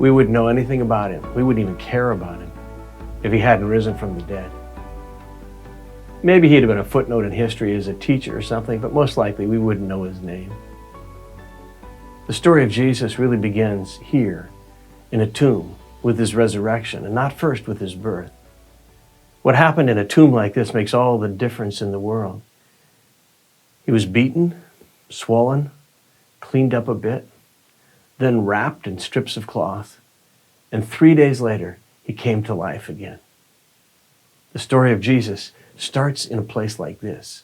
we wouldn't know anything about him. We wouldn't even care about him if he hadn't risen from the dead. Maybe he'd have been a footnote in history as a teacher or something, but most likely we wouldn't know his name. The story of Jesus really begins here in a tomb with his resurrection, and not first with his birth. What happened in a tomb like this makes all the difference in the world. He was beaten, swollen, cleaned up a bit, then wrapped in strips of cloth, and 3 days later, he came to life again. The story of Jesus starts in a place like this.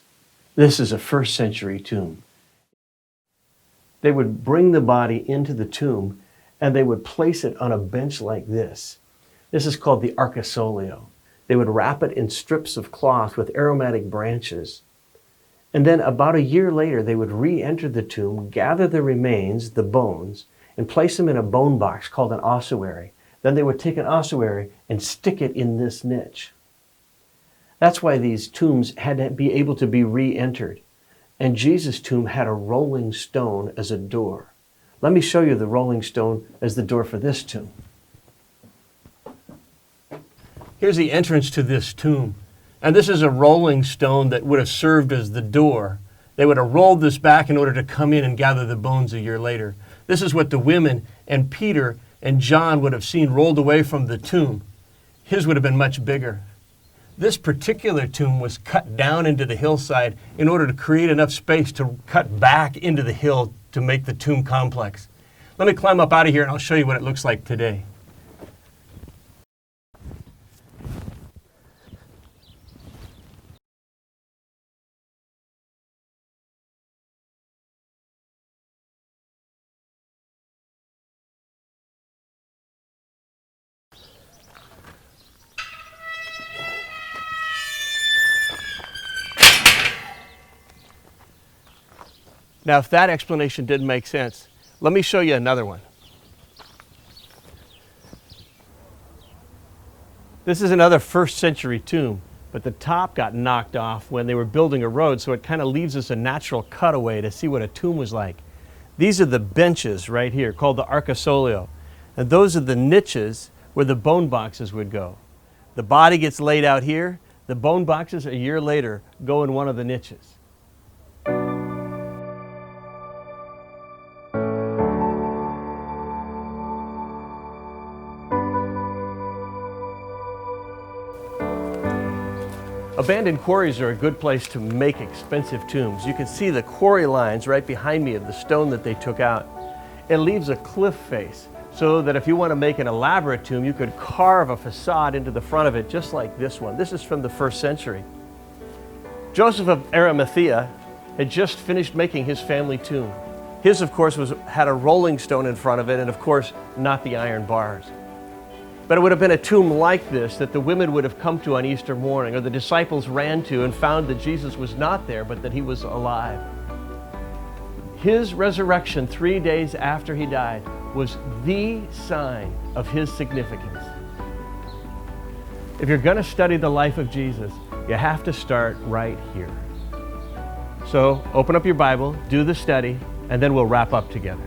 This is a first century tomb. They would bring the body into the tomb and they would place it on a bench like this. This is called the arcosolio. They would wrap it in strips of cloth with aromatic branches. And then about a year later, they would re-enter the tomb, gather the remains, the bones, and place them in a bone box called an ossuary. Then they would take an ossuary and stick it in this niche. That's why these tombs had to be able to be re-entered. And Jesus' tomb had a rolling stone as a door. Let me show you the rolling stone as the door for this tomb. Here's the entrance to this tomb. And this is a rolling stone that would have served as the door. They would have rolled this back in order to come in and gather the bones a year later. This is what the women and Peter and John would have seen rolled away from the tomb. His would have been much bigger. This particular tomb was cut down into the hillside in order to create enough space to cut back into the hill to make the tomb complex. Let me climb up out of here and I'll show you what it looks like today. Now, if that explanation didn't make sense, let me show you another one. This is another first century tomb, but the top got knocked off when they were building a road, so it kind of leaves us a natural cutaway to see what a tomb was like. These are the benches right here, called the arcosolio, and those are the niches where the bone boxes would go. The body gets laid out here, the bone boxes a year later go in one of the niches. Abandoned quarries are a good place to make expensive tombs. You can see the quarry lines right behind me of the stone that they took out. It leaves a cliff face so that if you want to make an elaborate tomb, you could carve a facade into the front of it just like this one. This is from the 1st century. Joseph of Arimathea had just finished making his family tomb. His, of course, had a rolling stone in front of it and, of course, not the iron bars. But it would have been a tomb like this that the women would have come to on Easter morning, or the disciples ran to and found that Jesus was not there, but that he was alive. His resurrection 3 days after he died was the sign of his significance. If you're going to study the life of Jesus, you have to start right here. So open up your Bible, do the study, and then we'll wrap up together.